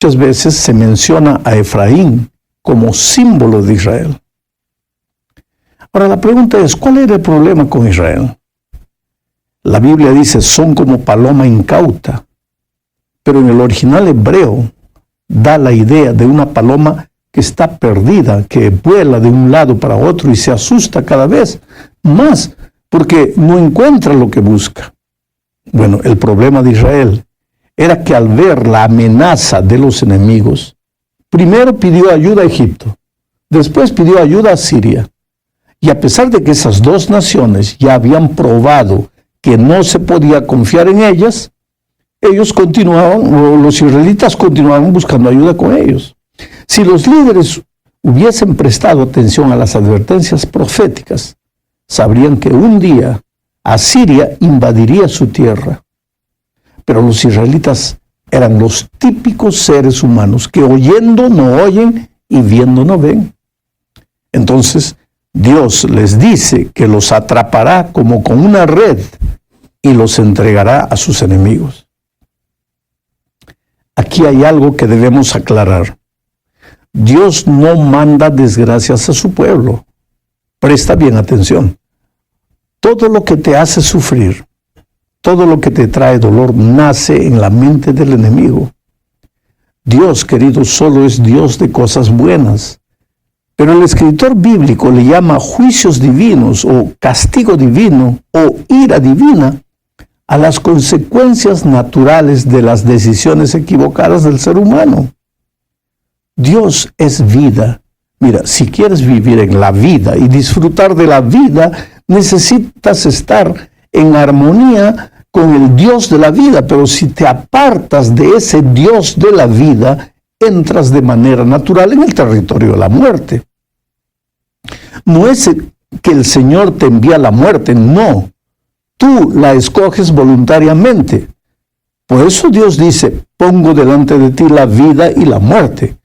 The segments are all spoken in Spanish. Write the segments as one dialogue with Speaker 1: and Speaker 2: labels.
Speaker 1: Muchas veces se menciona a Efraín como símbolo de Israel. Ahora la pregunta es, ¿cuál era el problema con Israel? La Biblia dice, son como paloma incauta, pero en el original hebreo da la idea de una paloma que está perdida, que vuela de un lado para otro y se asusta cada vez más porque no encuentra lo que busca. Bueno, el problema de Israel era que al ver la amenaza de los enemigos, primero pidió ayuda a Egipto, después pidió ayuda a Siria. Y a pesar de que esas dos naciones ya habían probado que no se podía confiar en ellas, ellos continuaban, o los israelitas continuaban buscando ayuda con ellos. Si los líderes hubiesen prestado atención a las advertencias proféticas, sabrían que un día Asiria invadiría su tierra. Pero los israelitas eran los típicos seres humanos que oyendo no oyen y viendo no ven. Entonces Dios les dice que los atrapará como con una red y los entregará a sus enemigos. Aquí hay algo que debemos aclarar. Dios no manda desgracias a su pueblo. Presta bien atención. Todo lo que te hace sufrir, todo lo que te trae dolor, nace en la mente del enemigo. Dios, querido, solo es Dios de cosas buenas. Pero el escritor bíblico le llama juicios divinos o castigo divino o ira divina a las consecuencias naturales de las decisiones equivocadas del ser humano. Dios es vida. Mira, si quieres vivir en la vida y disfrutar de la vida, necesitas estar en armonía con el Dios de la vida, pero si te apartas de ese Dios de la vida, entras de manera natural en el territorio de la muerte. No es que el Señor te envía la muerte, no. Tú la escoges voluntariamente. Por eso Dios dice, pongo delante de ti la vida y la muerte.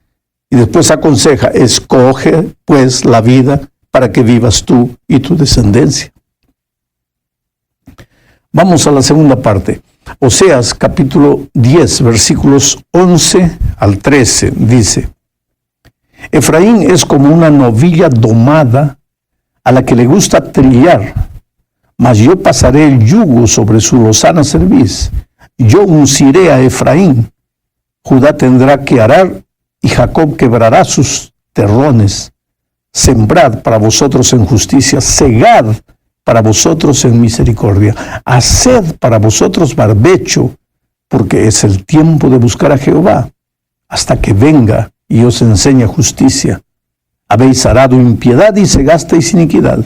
Speaker 1: Y después aconseja, escoge pues la vida para que vivas tú y tu descendencia. Vamos a la segunda parte. Oseas capítulo 10, versículos 11 al 13, dice, Efraín es como una novilla domada a la que le gusta trillar, mas yo pasaré el yugo sobre su lozana cerviz. Yo unciré a Efraín, Judá tendrá que arar y Jacob quebrará sus terrones. Sembrad para vosotros en justicia, segad para vosotros en misericordia, haced para vosotros barbecho, porque es el tiempo de buscar a Jehová, hasta que venga y os enseñe justicia. Habéis arado impiedad y segasteis iniquidad.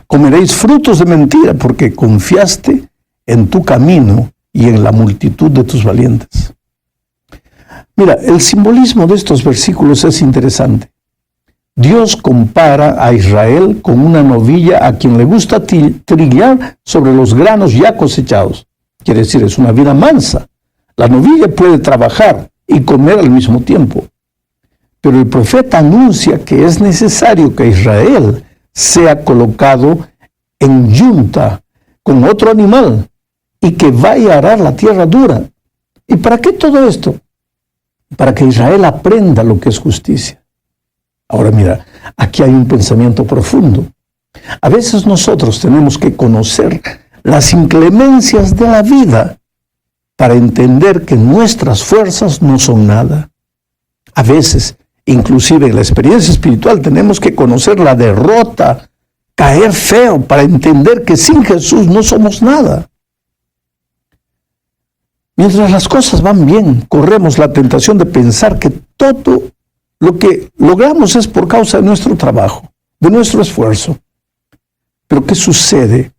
Speaker 1: Comeréis frutos de mentira, porque confiaste en tu camino y en la multitud de tus valientes. Mira, el simbolismo de estos versículos es interesante. Dios compara a Israel con una novilla a quien le gusta trillar sobre los granos ya cosechados. Quiere decir, es una vida mansa. La novilla puede trabajar y comer al mismo tiempo. Pero el profeta anuncia que es necesario que Israel sea colocado en yunta con otro animal y que vaya a arar la tierra dura. ¿Y para qué todo esto? Para que Israel aprenda lo que es justicia. Ahora mira, aquí hay un pensamiento profundo. A veces nosotros tenemos que conocer las inclemencias de la vida para entender que nuestras fuerzas no son nada. A veces, inclusive en la experiencia espiritual, tenemos que conocer la derrota, caer feo para entender que sin Jesús no somos nada. Mientras las cosas van bien, corremos la tentación de pensar que todo lo que logramos es por causa de nuestro trabajo, de nuestro esfuerzo. Pero ¿qué sucede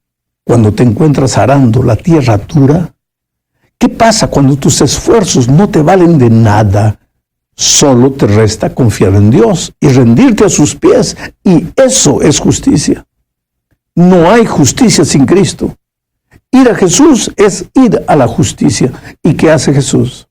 Speaker 1: cuando te encuentras arando la tierra dura? ¿Qué pasa cuando tus esfuerzos no te valen de nada? Solo te resta confiar en Dios y rendirte a sus pies, y eso es justicia. No hay justicia sin Cristo. Ir a Jesús es ir a la justicia. ¿Y qué hace Jesús?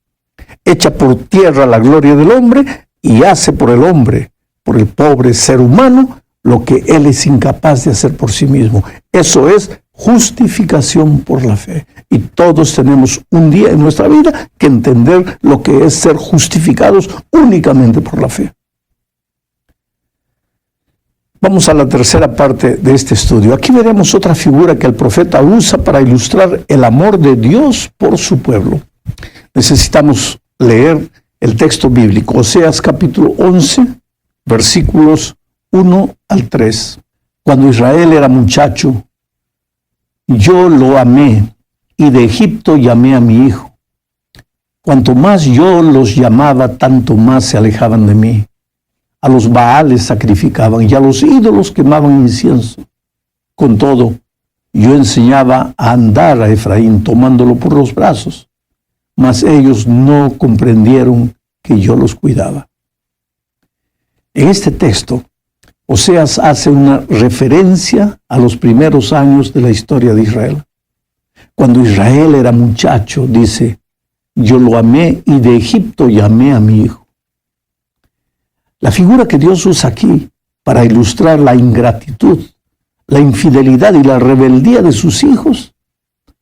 Speaker 1: Echa por tierra la gloria del hombre y hace por el hombre, por el pobre ser humano, lo que él es incapaz de hacer por sí mismo. Eso es justificación por la fe. Y todos tenemos un día en nuestra vida que entender lo que es ser justificados únicamente por la fe. Vamos a la tercera parte de este estudio. Aquí veremos otra figura que el profeta usa para ilustrar el amor de Dios por su pueblo. Necesitamos leer el texto bíblico, Oseas capítulo 11, versículos 1 al 3. Cuando Israel era muchacho, yo lo amé, y de Egipto llamé a mi hijo. Cuanto más yo los llamaba, tanto más se alejaban de mí. A los Baales sacrificaban y a los ídolos quemaban incienso. Con todo, yo enseñaba a andar a Efraín tomándolo por los brazos, mas ellos no comprendieron que yo los cuidaba. En este texto, Oseas hace una referencia a los primeros años de la historia de Israel. Cuando Israel era muchacho, dice, yo lo amé y de Egipto llamé a mi hijo. La figura que Dios usa aquí para ilustrar la ingratitud, la infidelidad y la rebeldía de sus hijos,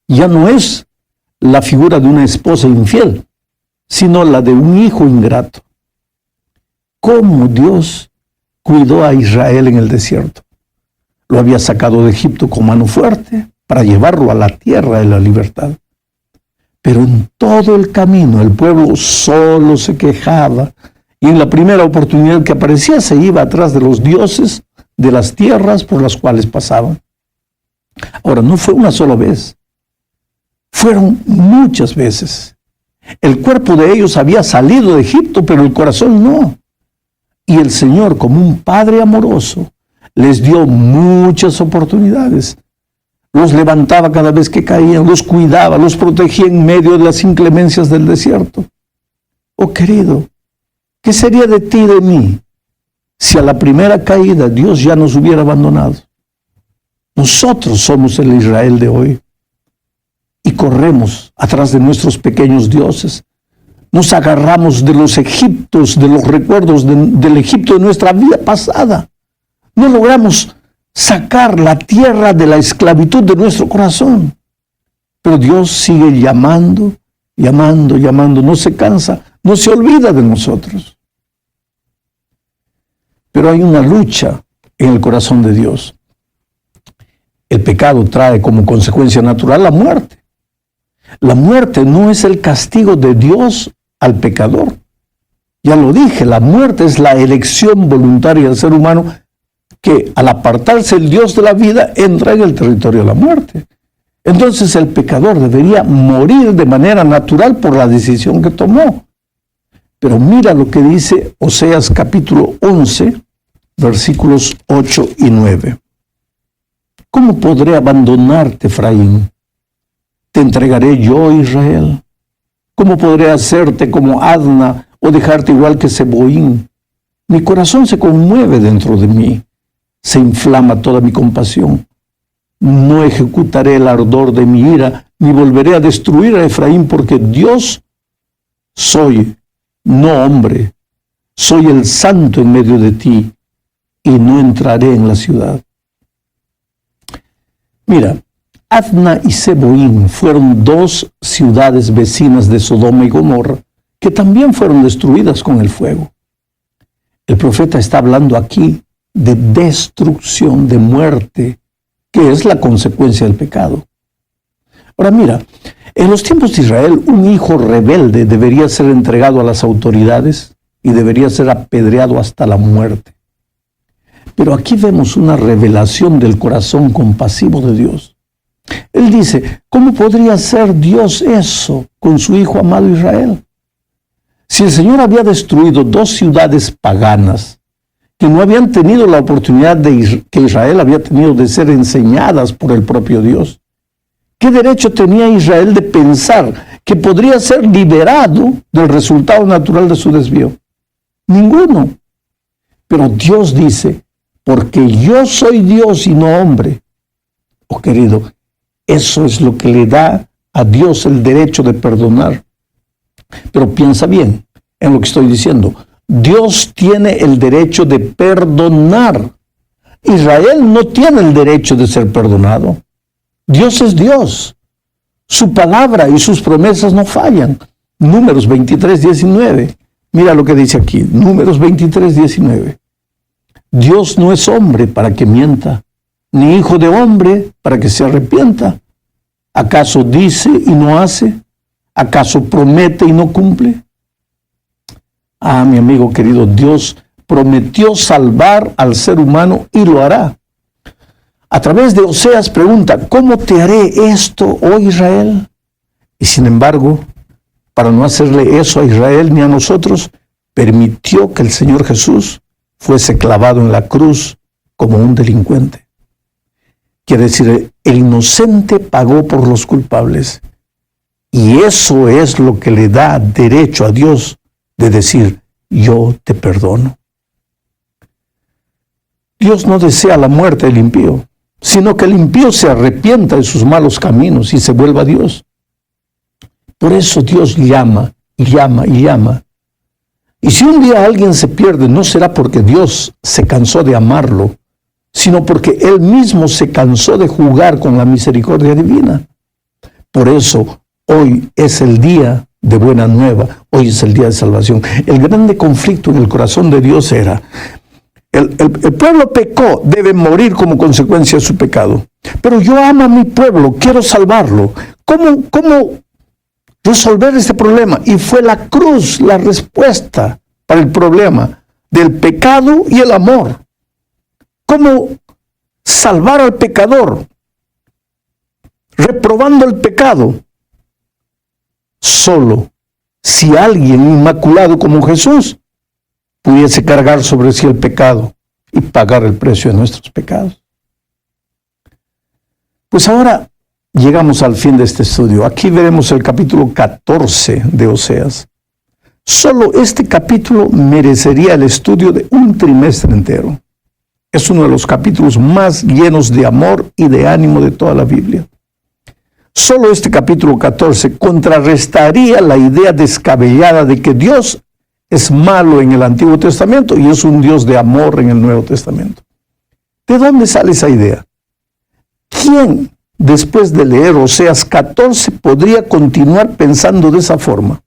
Speaker 1: ya no es la figura de una esposa infiel, sino la de un hijo ingrato. ¿Cómo Dios cuidó a Israel en el desierto? Lo había sacado de Egipto con mano fuerte para llevarlo a la tierra de la libertad. Pero en todo el camino el pueblo solo se quejaba y en la primera oportunidad que aparecía se iba atrás de los dioses de las tierras por las cuales pasaban. Ahora, no fue una sola vez, fueron muchas veces. El cuerpo de ellos había salido de Egipto, pero el corazón no. Y el Señor, como un Padre amoroso, les dio muchas oportunidades. Los levantaba cada vez que caían, los cuidaba, los protegía en medio de las inclemencias del desierto. Oh querido, ¿qué sería de ti y de mí si a la primera caída Dios ya nos hubiera abandonado? Nosotros somos el Israel de hoy y corremos atrás de nuestros pequeños dioses. Nos agarramos de los Egiptos, de los recuerdos del Egipto de nuestra vida pasada. No logramos sacar la tierra de la esclavitud de nuestro corazón. Pero Dios sigue llamando, llamando, llamando. No se cansa, no se olvida de nosotros. Pero hay una lucha en el corazón de Dios. El pecado trae como consecuencia natural la muerte. La muerte no es el castigo de Dios al pecador. Ya lo dije, la muerte es la elección voluntaria del ser humano que al apartarse el Dios de la vida entra en el territorio de la muerte. Entonces el pecador debería morir de manera natural por la decisión que tomó. Pero mira lo que dice Oseas capítulo 11, versículos 8 y 9. ¿Cómo podré abandonarte, Efraín? ¿Te entregaré yo, Israel? ¿Cómo podré hacerte como Adna o dejarte igual que Zeboín? Mi corazón se conmueve dentro de mí, se inflama toda mi compasión. No ejecutaré el ardor de mi ira, ni volveré a destruir a Efraín, porque Dios soy, no hombre. Soy el santo en medio de ti, y no entraré en la ciudad. Mira, Adna y Zeboín fueron dos ciudades vecinas de Sodoma y Gomorra que también fueron destruidas con el fuego. El profeta está hablando aquí de destrucción, de muerte, que es la consecuencia del pecado. Ahora mira, en los tiempos de Israel, un hijo rebelde debería ser entregado a las autoridades y debería ser apedreado hasta la muerte. Pero aquí vemos una revelación del corazón compasivo de Dios. Él dice, ¿cómo podría hacer Dios eso con su hijo amado Israel? Si el Señor había destruido dos ciudades paganas que no habían tenido la oportunidad que Israel había tenido de ser enseñadas por el propio Dios, ¿qué derecho tenía Israel de pensar que podría ser liberado del resultado natural de su desvío? Ninguno. Pero Dios dice, porque yo soy Dios y no hombre. Oh querido, eso es lo que le da a Dios el derecho de perdonar. Pero piensa bien en lo que estoy diciendo. Dios tiene el derecho de perdonar. Israel no tiene el derecho de ser perdonado. Dios es Dios. Su palabra y sus promesas no fallan. Números 23:19. Mira lo que dice aquí. Números 23:19. Dios no es hombre para que mienta, ni hijo de hombre para que se arrepienta. ¿Acaso dice y no hace? ¿Acaso promete y no cumple? Ah, mi amigo querido, Dios prometió salvar al ser humano y lo hará. A través de Oseas pregunta, ¿cómo te haré esto, oh Israel? Y sin embargo, para no hacerle eso a Israel ni a nosotros, permitió que el Señor Jesús fuese clavado en la cruz como un delincuente. Quiere decir, el inocente pagó por los culpables. Y eso es lo que le da derecho a Dios de decir, yo te perdono. Dios no desea la muerte del impío, sino que el impío se arrepienta de sus malos caminos y se vuelva a Dios. Por eso Dios llama y llama y llama. Y si un día alguien se pierde, no será porque Dios se cansó de amarlo, sino porque Él mismo se cansó de jugar con la misericordia divina. Por eso, hoy es el día de buena nueva, hoy es el día de salvación. El grande conflicto en el corazón de Dios era, el pueblo pecó, debe morir como consecuencia de su pecado. Pero yo amo a mi pueblo, quiero salvarlo. ¿Cómo resolver este problema? Y fue la cruz la respuesta para el problema del pecado y el amor. ¿Cómo salvar al pecador? Reprobando el pecado. Solo si alguien inmaculado como Jesús pudiese cargar sobre sí el pecado y pagar el precio de nuestros pecados. Pues ahora llegamos al fin de este estudio. Aquí veremos el capítulo 14 de Oseas. Solo este capítulo merecería el estudio de un trimestre entero. Es uno de los capítulos más llenos de amor y de ánimo de toda la Biblia. Solo este capítulo 14 contrarrestaría la idea descabellada de que Dios es malo en el Antiguo Testamento y es un Dios de amor en el Nuevo Testamento. ¿De dónde sale esa idea? ¿Quién, después de leer Oseas 14, podría continuar pensando de esa forma?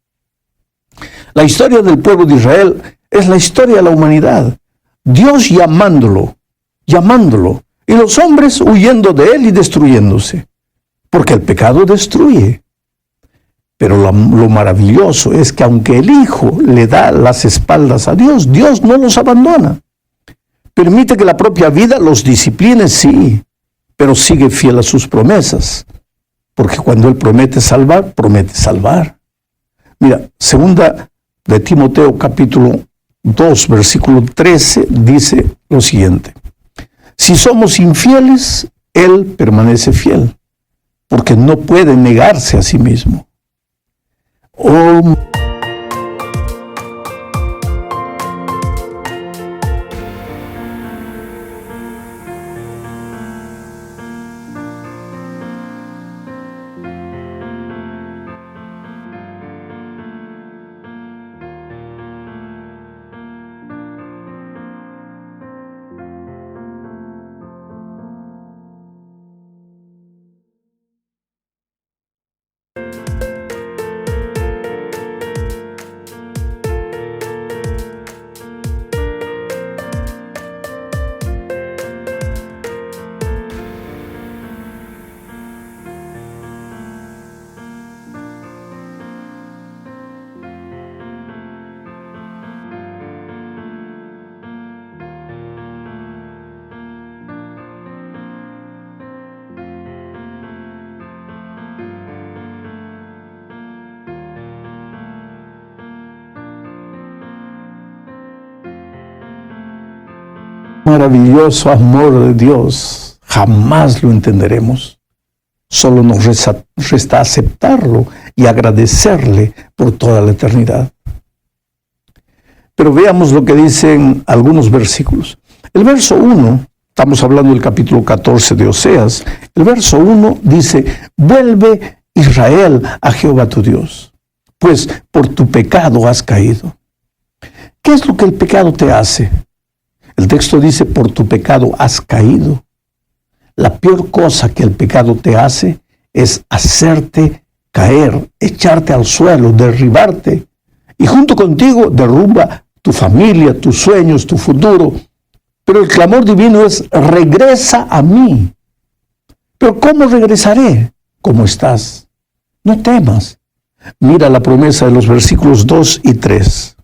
Speaker 1: La historia del pueblo de Israel es la historia de la humanidad. Dios llamándolo, y los hombres huyendo de él y destruyéndose. Porque el pecado destruye. Pero lo maravilloso es que aunque el Hijo le da las espaldas a Dios, Dios no los abandona. Permite que la propia vida los discipline, sí, pero sigue fiel a sus promesas. Porque cuando Él promete salvar, promete salvar. Mira, segunda de Timoteo capítulo 2, versículo 13, dice lo siguiente. Si somos infieles, Él permanece fiel, porque no puede negarse a sí mismo. Oh, maravilloso amor de Dios, jamás lo entenderemos. Solo nos resta aceptarlo y agradecerle por toda la eternidad. Pero veamos lo que dicen algunos versículos. El verso 1, estamos hablando del capítulo 14 de Oseas, el verso 1 dice, vuelve Israel a Jehová tu Dios, pues por tu pecado has caído. ¿Qué es lo que el pecado te hace? El texto dice, por tu pecado has caído. La peor cosa que el pecado te hace es hacerte caer, echarte al suelo, derribarte. Y junto contigo derrumba tu familia, tus sueños, tu futuro. Pero el clamor divino es: regresa a mí. ¿Pero cómo regresaré? ¿Cómo estás? No temas. Mira la promesa de los versículos 2 y 3.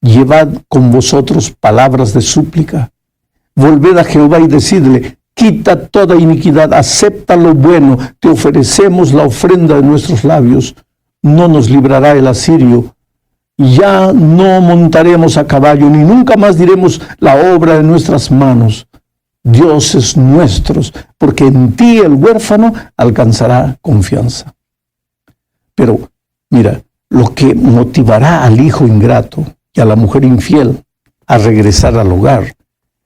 Speaker 1: Llevad con vosotros palabras de súplica. Volved a Jehová y decidle: quita toda iniquidad, acepta lo bueno, te ofrecemos la ofrenda de nuestros labios. No nos librará el asirio. Ya no montaremos a caballo, ni nunca más diremos la obra de nuestras manos. Dioses nuestros, porque en ti el huérfano alcanzará confianza. Pero mira, lo que motivará al hijo ingrato y a la mujer infiel a regresar al hogar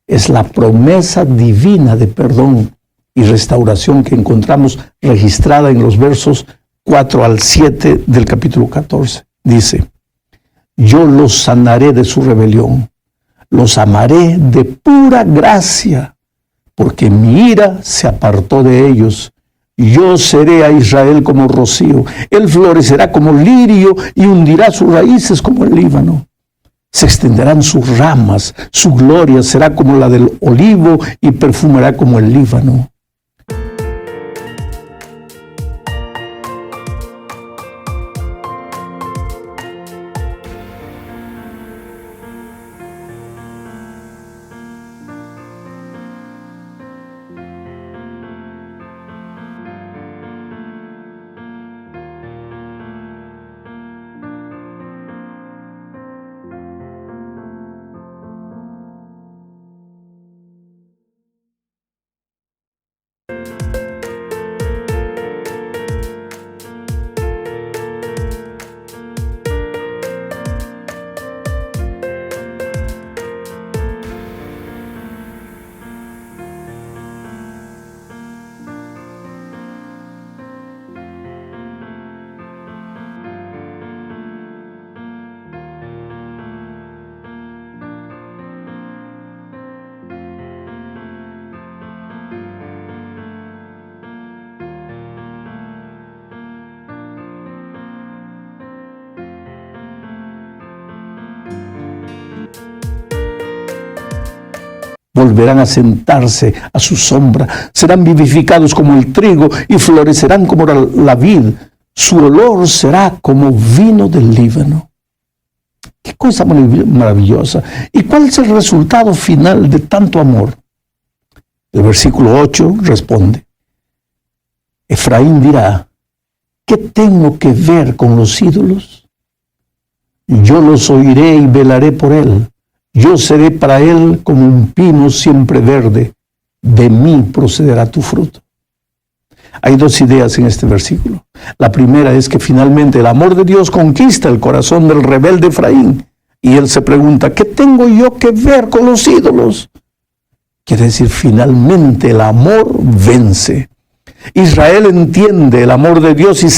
Speaker 1: es la promesa divina de perdón y restauración que encontramos registrada en los versos 4 al 7 del capítulo 14. Dice: yo los sanaré de su rebelión, los amaré de pura gracia, porque mi ira se apartó de ellos. Yo seré a Israel como rocío, él florecerá como lirio y hundirá sus raíces como el Líbano. Se extenderán sus ramas, su gloria será como la del olivo y perfumará como el Líbano. Volverán a sentarse a su sombra, serán vivificados como el trigo y florecerán como la vid. Su olor será como vino del Líbano. Qué cosa maravillosa. ¿Y cuál es el resultado final de tanto amor? El versículo 8 responde: Efraín dirá: ¿qué tengo que ver con los ídolos? Yo los oiré y velaré por él. Yo seré para él como un pino siempre verde. De mí procederá tu fruto. Hay dos ideas en este versículo. La primera es que finalmente el amor de Dios conquista el corazón del rebelde Efraín. Y él se pregunta: ¿qué tengo yo que ver con los ídolos? Quiere decir, finalmente el amor vence. Israel entiende el amor de Dios y